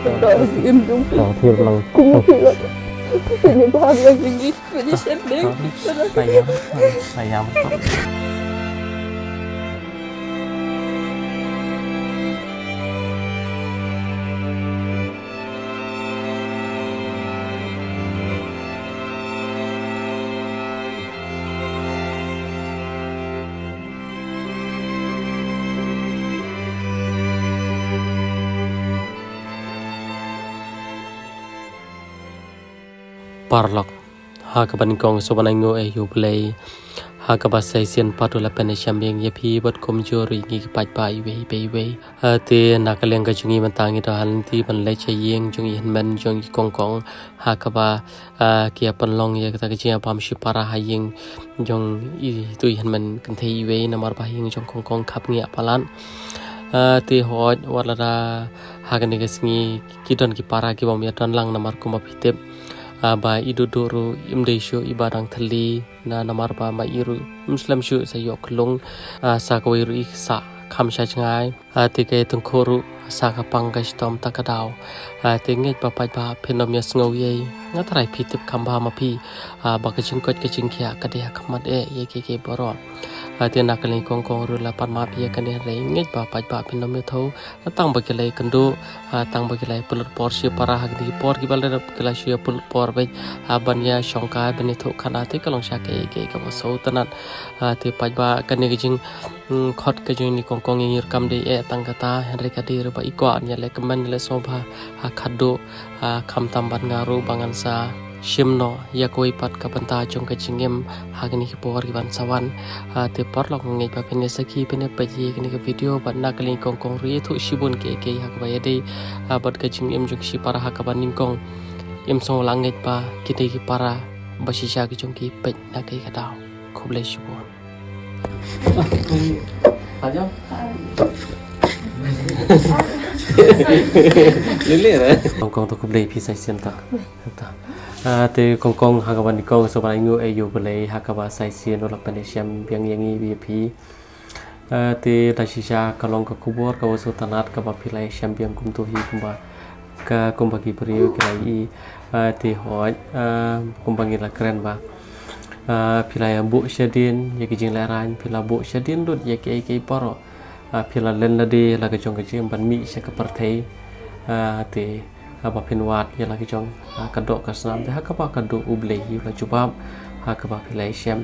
Astagfirullahaladzim. Thiệt lòng Kumukila. Penyebab yang tinggi, penyesending. sayang Parlok Hakaban kong sobanango e yublay Hakaba saisian padula penesiam yang yepi buat komjori ngi pai pai we te nakaleng ka jungi mantangi do halanti ban leche yeng jungi henmen jungi kongkong Hakaba kia panlong ya kata kecil pam si para hayeng jong tu henmen kentei we namar bahing jong kongkong kap ngi apalan te hoj walada hagan ni kesngi kidon ki para ki bom ya don lang namar kuma pitep ba iduduru imdesho ibadang thali na namar ba ma iru muslim shu sayok lung sa ko iru iksa khamsha changai te ke tungkhoru sa ka pangkai stom takadau te ngai pa pa ba phenom ya sngo ye ngatrai phitip khamba ma phi ba ka chingkot ka chingkhya ka de khamat e ye ke boro te nakali kongkong ru la pan ma phi ka ne re ngai ba pa ba phenom ya tho tang ba ke le kandu tang ba ke le pulut por shi para hagdi por ki bal re kala shi pulut por be ban ya shongka bani tho khana te kalong sha ke ka bo so tanat te pa ba ka ne jing khot ka jing ni kongkong ngir kam de e tang kata henry ka dir ba iko nya le kaman le sobha khaddo kham tam ban ngaru bangan sa shimno ya koi pat ka banta jong ka jingem hagni ki por ki ban sawan te porlok ngai pa pene saki pene paji ni ka video ban nakali kongkong ri thu shibun ke hak ba yade bat ka jingem jong shi para hak ban ningkong im so langai pa kite ki para basisha ki jong ki pet na kai ka daw khoble shibun aja lele kongkong to khoble phi sai sim ta te kongkong hakaban kong so bangu ayu bele hakaba sai sien olak penesiam yang yangi bp te dasisha kalong ka kubor ka wasu tanat ka bapilai champion kumtu hi kumba ka kumbagi beriu kai te hoj kumbangi la keren ba pilai bu shadin yaki jing laran pila bu shadin lut yaki ai poro pila len lade la ka jong ka jing ban mi sha ka parthai te apa pinwat ya lagi jong kadok kasnam te hakapa kadok ublei la jubab hakapa pilai syam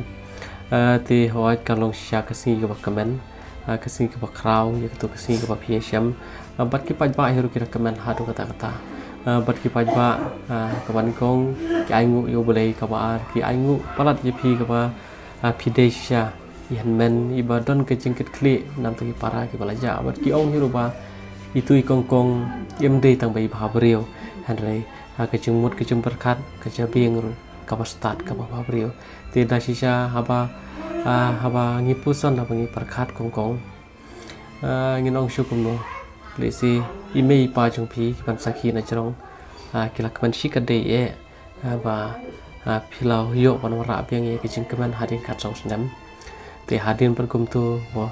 te hoj kalong sya kasi ka kamen kasi ka kraw ya to kasi ka pie syam bat ki pajba hiru kira kamen hadu kata bat ki pajba kaban kong ki aingu yo boleh ka ba ki aingu palat ye pi ka ba pidesha yan men ibadon ke jingkit kli nam tu ki para ki balaja bat ki ong hiru ba itu kongkong imde tang bai bhabriu hanrei ka jingmut ke jumperkat ke jabing ka bastat ka bhabriu te dasisha haba ngipuson haba ngi perkat kongkong nginong syukumno lesi imei pa jong pi ban sakhi na jrong kila kaman shikade e ba philau yo ban wara biang e ke jing kaman hadin kat song snam te hadin ban kum tu bo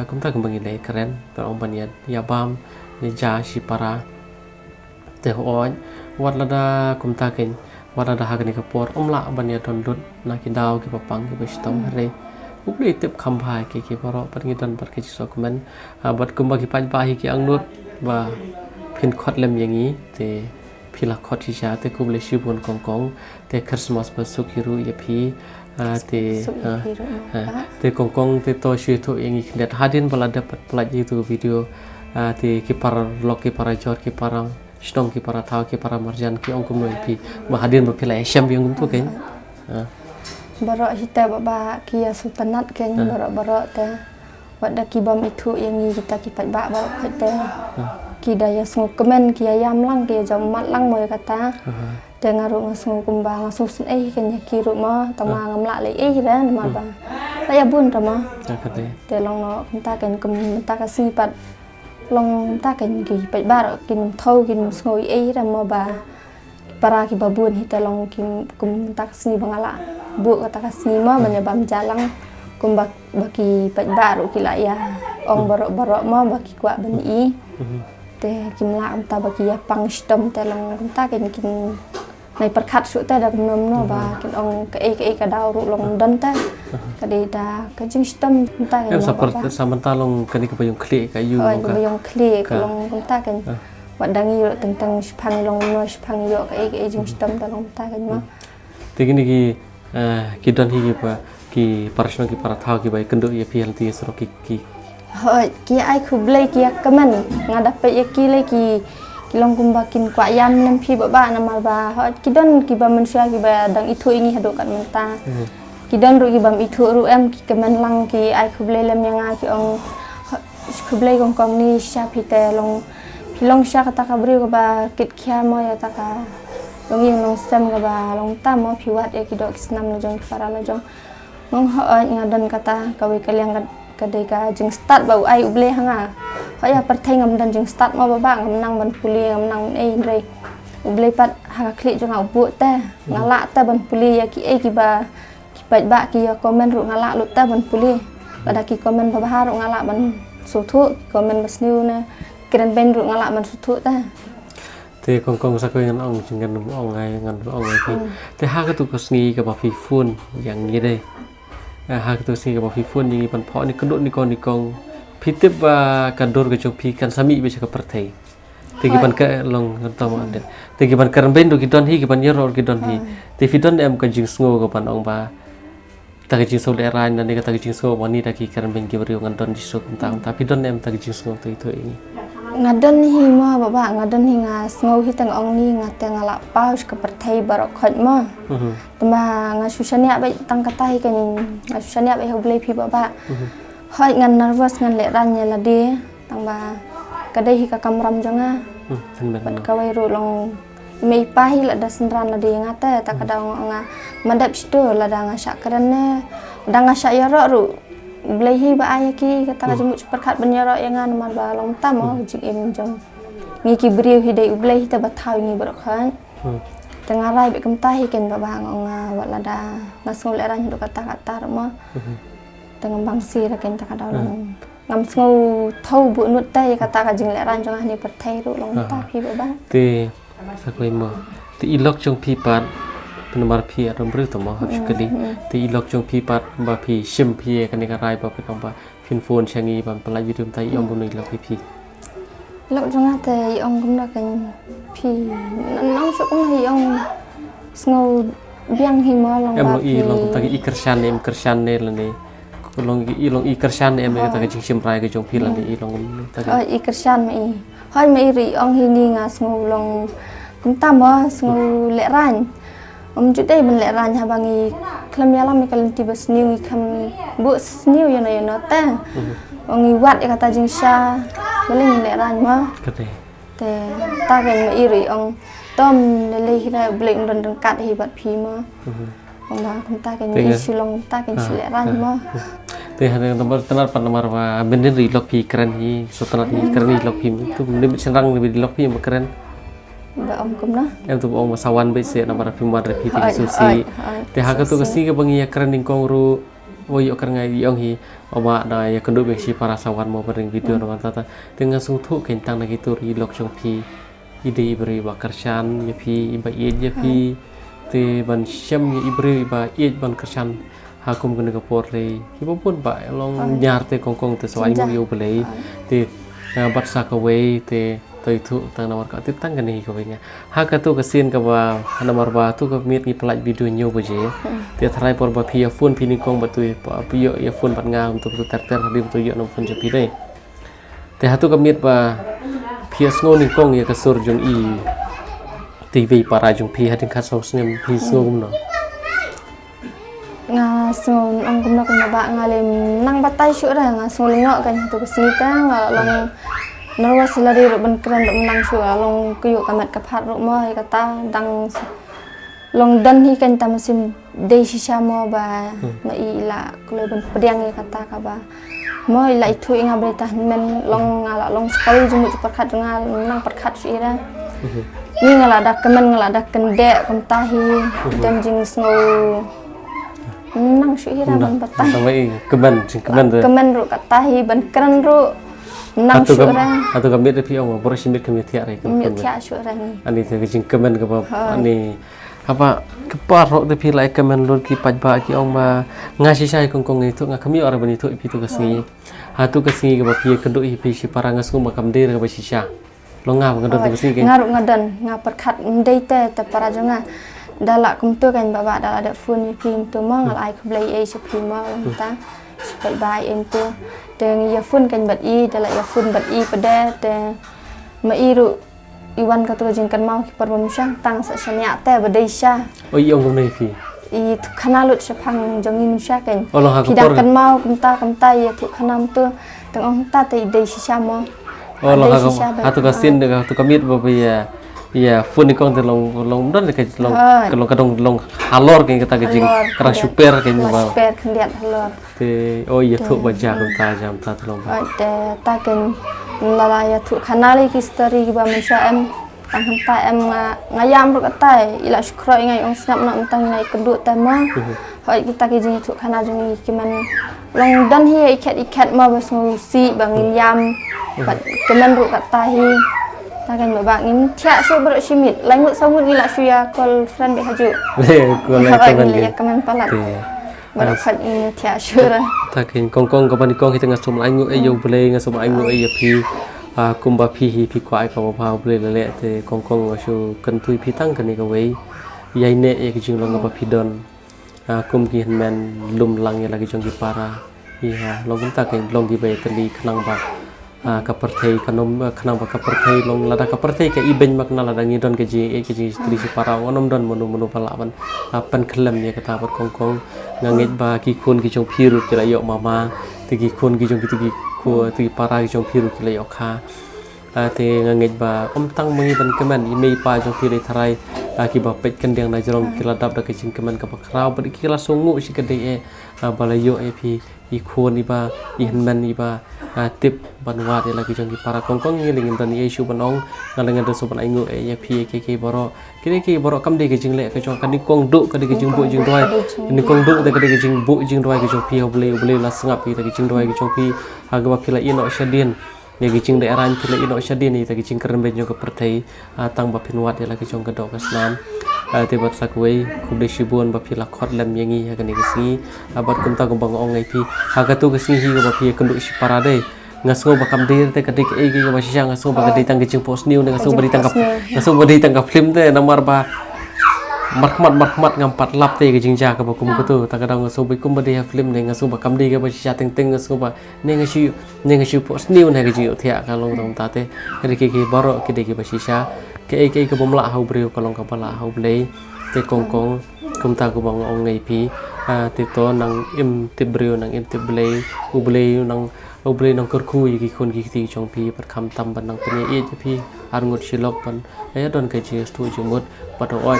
kumta kembang ini keren terong banian ya bam ni ja si para te hoy wat lada kumta ken wat lada hagani kapor omla banian dondut na ki daw ki papang ki bestong hare ubli tip khambai ki poro pat ngi don pat ki dokumen bat kumba ki paj bahi ki angnut ba phin khot lem yangi te phila khot chi ja te kuble shibun kongkong te christmas ba sukiru ye phi te kongkong te to shu to yang iknet hadin bala dapat pelaj itu video te ki para lok ki para jor ki para stong ki para thaw ki para marjan ki ongkum no pi ba hadin ba phila syam yang tu ken Barok kita baba kia sultanat ken barok te wada ki bam itu yang kita ki pat ba barok te ki daya smu kemen ki ayam lang ki jam mat lang moy kata te ngaru ngasmu kumbang ngasus ken ki rumah tama ngamla le dan ma ba la bun tama te long no kita ken kum ta ka si pat long ta ken ki pat ba kin thau kin sngoi dan ma ba para ki babun hita long kim kum ta si bangala bu kata ka si ma menyebam jalang kum baki pat baru ki la ya ong barok ma baki kwa bani te kim la ta ba kia pang stom te long ta ken kinในประคัดสุดแต่ดักนมเนาะบ่ากินองกะเอกะดาวรุลงดันแต่กะดีดากะจิงสตัมตากัน seperti samanta long kani ka payung klik ka yu ก็บ่ยองคลีกลงตากันว่าดังอยู่ตั้งพังลงน้อยพังอยู่กะเอกจิงสตัมตาลงตากันเนาะ Tegini ki don hi ki parashno ki parathau ki bai kendu ya pi halti sro ki เฮ้ยกีไอคุบเลยกีกะมันงาดับไปยกีเลยกีลองกุมบากินกว่ายำน้ำพี่บ้าน้ำมาบาเฮ้ยกีดอนกีบามันช่วยกีบาดังอิทุini hadu kan mentaกีดอนรู้กีบามอิทุรู้กีกะมันลังกีไอคุบเลยลำยังไงกีองคุบเลยกองนี่ชาพิเตลงพี่ลงชากตะกะบริวกบากิดเขียมอยตะกะลงยิงลงเซมกบาลงตามอพี่วัดเอกิดอกสนามลจงparaลจงงเฮ้ยงาดันกะตากะเวกะเลียงkadeka jeng start bau ai uble hanga hoya perthai ngam dan jeng start ma baba ngam nang ban puli ngam nang ei re uble pat ha klik jong au bu ta ngala ta ban puli ya ki ei ki ba ki pat ba ki ya comment ru ngala lu ta ban puli ada ki comment baba ha ru ngala ban su thu comment bas new na kiran ben ru ngala ban su thu ta te kong sa ko ngan ong jingan ong ai ngan ong ai pi te ha ka tu ko sngi ka ba pi phun yang ni dei ha ka tu sngi ka ba pi phun ni pan pho ni kenduk ni kong pitip ba kandur ke jopi kan sami be ka perthai te ki ban ka long ta ma de te ki ban karan ben do ki don hi ki ban yer ki don hi te fi don em ka jing sngo ka pan ong ba ta ka jing so le ran na ni ka ta ka jing so ba ni ta ki karan ben ki bari ngan don di so ta fi don em ta ki jing so tu itu ini ngadan hi ma baba ngadan hi nga sngo hi tang ong ni nga te ngala paus ka perthai barok khot ma tama nga susania bai tang kata hi kan nga susania bai hoblei phi baba hoi ngan nervous ngan le ran nya la de tang ba ka dei hi ka kamram jonga bat ka wai ru long mei pa hi la da senran la de nga ta ka da nga madap sto la da nga syak kran ne da nga syak ya ro ru blei hi ba ai ki kata ka jemu super khat ban ya ro ya ngan ma ba long ta mo jing em jong ngi ki briu hi dei blei ta ba thau ngi bro khan tengah rai be kem ta hi ken ba bang nga wa la da nga sngol le ran do kata ro mo tengah bangsi ra ken ta ka da long ngam sngol thau bu nut ta ya kata ka jing le ran jong ni perthai ru long ta phi ba te sa ko mo te ilok jong pi pat penamar pi atom bru to mo hab sekali te ilok jong pi pat ba pi shim pi kan ni ka rai ba pe tong ba fin phone changi ban palai video tai yom bu ni lok pi lok jong te ong kum da ken pi nong su kum hi ong sngol biang hi mo long ba em long ta ki kersan ne la ni long i kersan em ta ka jing shim rai ka jong pi la ni long ta i kersan mai hoi mai ri ong hi ni nga sngol long kum ta mo sngol le ran jutai ben le ran ha bangi klam ya lam kal ti bas new kam bu new ya no ta ongi wat ya kata jing sha boleh le ran ma kate te ta gen ma iri ong tom le le hira blek don don kat hi bat phi ma ong ba kum ta gen i silong ta gen le ran ma te ha nomor tenar pan nomor wa benin ri lok pi keren hi so tenar hi keren hi lok pi tu ni senrang ni lok pi ma keren ba om kum na em tu ong masawan be se nomor pi ma pi ti susi te ha ka tu ka si ka bangi ya keren ning kong ru wo yo kar ngai ong hi oma da ya kendu be si para sawan mo bering video no ta dengan sung thu ken tang na ki tu ri lok chong pi ide ibri ba karshan ya pi ba ye ya pi te ban syam ya ibri ba ye ban karshan ha kum ken ka por le ki pun ba long nyar te kong te sawai mo yo bele te bat sa ka we te tôi thu tang nomor ka tip tang kan hi ko nya ha ka tu ka sin ka ba nomor ba tu ka mit ni pelaj video nyo bo je te thrai por ba phi phone phi ni kong ba tu pi yo ya phone bat nga untuk tu ter ter habi tu yo no phone je pi dei te ha tu ka mit ba phi sngo ni kong ya ka sur jong i tv para jong phi ha tin kha so snem phi sngo gum no nga sngol ong kum na ko ba ngalem nang batai syu ra nga sngol ngo kan tu ka sita nga long nervous lari ro ban kran ro menang su long kuyu kamat ka phat ro mo kata dang long dan hi kan ta masim dei sisa mo ba ma i la kule ban pediang kata ka ba mo la itu inga berita men long ngala long sekali jumu perkhat ngal nang perkhat su ira ni ngala dak kemen ngala dak kende kam tahi dan jing snow nang su ira ban batai sampai kemen ru kata hi ban kran ru nang syurah atau kami ada pion baru simit kami tiap hari mi tiak syurah ni ani tu kecing kemen ke apa ani apa keparok tapi like kemen lor ki pajba ki ong ma ngasih saya kongkong itu ngak kami orang bani tu itu kesingi hatu kesingi ke bapi keduk ipi si parang ngasung makam dir ke basisya lo ngap keduk tu kesingi ngaruk ngadan ngaperkat ndai te para jonga dalak kumtu kan baba dalak ada phone ni pim tu mong ai khlei ai se pim ma ta sepai bai em tu dengan ya phone kan bat i dalak ya phone bat i pada te ma iru iwan katu jingkan mau ki perbom syang tang sa sanya te badai sya oh iya ong nei pi i tu khanalut sepang jongin sya kan Allah pidak kan mau kumta ya tu khanam tu teng ong ta te dei sya mo Allah hatu kasin de hatu kamit bapi ya phone ni kong te long don ke long kadong long halor ke kita kecing kerang super ke ni ba super kendiat halor te oh iya tu baja kumta jam ta long ba te ta kan lala ya tu khanali ki story ki ba manusia em tang hanta em ngayam ru katai ila syukro ngai ong snap nak tang nai keduk ta ma hoi kita ki jing tu khana jing ki man long dan hi ikat ma bas ngusi bangin yam bat kemen ru katai ta kan ba ngin thia so ber simit langut sawut ila suya call friend be haju le ko lai kemen ya kemen palat baru khat ini thia syura takin kongkong ka bani kong kita ngasum angu e yo bele ngasum angu e pi kumba pi hi pi kwai ka ba bele le te kongkong asu kan tui pi tang kan ni ka wei yai ne e ki jing long ba pi don kum ki men lum lang ya lagi jong ki para iya long ta kan long ki be tali khnang ba kaperthei kanom khnang ba kaperthei long lada kaperthei ka iben makna lada ngi don ke ji istri si para onom don monu palaban pan khlem ya kata bat kongkong nganget ba ki khun ki jong phiru ki la yo mama ti ki khun ki jong ki ko ti para ki jong phiru ki la yo kha te nganget ba tang mangi ban kemen imei pa jong phiru tharai ki ba pet kendeng na jong ki la dap da ki jing kemen ka ba krau ba ki la songu si kedai e balayo e phi i khun iba i henman iba tip banwat lagi jong ki para kongkong ngiling dan ye shu banong ngalengan do sopan aingu e ya phi ke boro ki boro kam de ke jing le ke jong kan ni kong du ka de ke jing bu jing doi ni kong du de ke de jing bu jing doi ke jong phi oble la sngap pi de ke jing doi ke jong phi aga ba phi la ino shadin ye ke jing de aran phi la ino shadin ni de ke jing keren be jong ke perthei tang ba phinwat ya lagi jong ke dok snam te bat sakwei kum de shibun ba phi la khot lam yangi ha kan ni si abat kum ta kum bang ong ngai phi ha ka tu ke si hi ba phi kendu si para de ngaso ba kam dir te kadik e ke ba sisang ngaso ba kadai tang ke jing post new ngaso ba ditangkap film te nomor ba markmat ngampat lap te ke jing ja ka ba kum tu ta kadang ngaso ba kum ba de film ne ngaso ba kam di ke ba sisa teng ngaso ba ne ngasi post new ne ke ji thia ka long dong ta te ke baro ke de ke ba sisa ke bom la hau breu kalong ka bala hau blei te kongkong kum ta ku bang ong ngai pi te to nang im te breu nang im te blei u blei nang kor khu yi ki khon ki ti chong pi pat kham tam ban nang pne e je pi ar ngot silok pan e don ka ji stu ju mut pat oi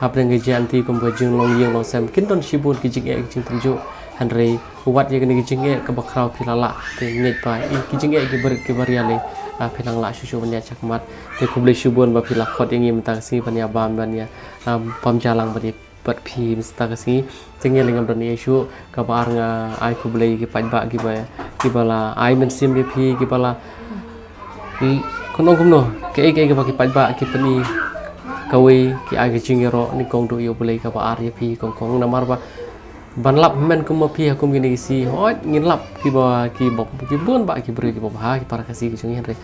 hap reng ge jan ti kum ba jing long yeng long sam kin don shibun ki jing e jing tam ju hanrei wat ye ni jing e ka ba krau pi la te nget pa ki jing e ki bar ya le penang la susu banya cakmat te kublai shubun ba pila khot yangi mta si banya bam banya pam jalang bani pat phi msta kasi tengel ngam don yesu ka bar nga ai kublai ki pajba ki bala ai men sim bi phi ki bala kono kumno ke ba ki pajba ki pani kawi ki ai ki jingero ni kong do yo bulai ka ba ar ye phi kong namar ba ban lap men kum phi kum gini si hoi ngin lap ki bok ki bun ba ki bri ki ba ha ki para kasi ki chung hen re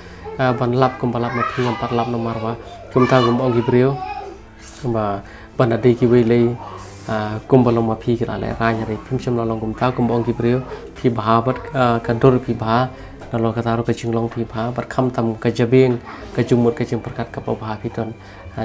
ban lap kum balap ma phi ngam pat lap no marwa kum ta kum ong ki brio ba ban ade ki we le kum balong ma phi ki la le ra nya re phim chom long kum ta kum ong ki brio phi ba bat kan tor phi ba lo ka taru ka chung long phi ba bat kham tam ka jabing ka jumut ka chung perkat ka ba phi ton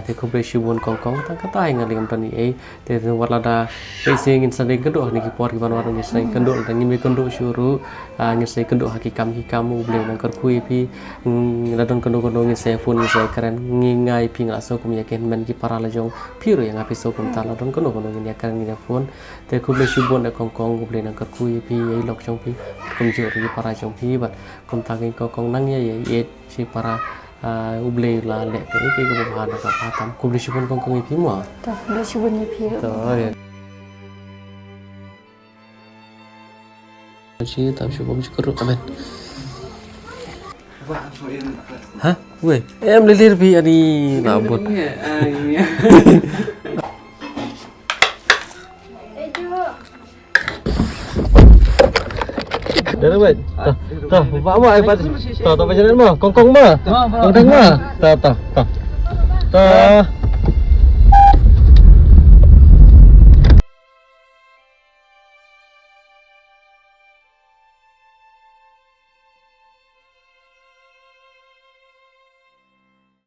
te kublai shibun kongkong tang kata yang ngalingam tani e te warlada e sing insane kedo ni ki por ki banwar ni sing kedo dan ni kedo syuru ni sing kedo hakikam ublai nang kerkui pi ngadon kedo ni se fun ni se keren ngai pi ngaso kum yakin men ki para lajong piru yang api so kum tala don kedo ni keren ni fun te kublai shibun e kongkong ublai nang kerkui pi e lok jong pi kum jur ki para jong pi bat kum tangin kongkong nang ye si para ublei la le ke ba na ka patam kublai shibun kongkong pi mo ta kublai shibun ni pi to ya si tam shibun jikru amen Hah? Weh, em lilir bi ani nabut. Dah baik. Tah, buat apa ai pat? Tah, tak macam mana mah? Kongkong mah. Kongkong mah. Tah.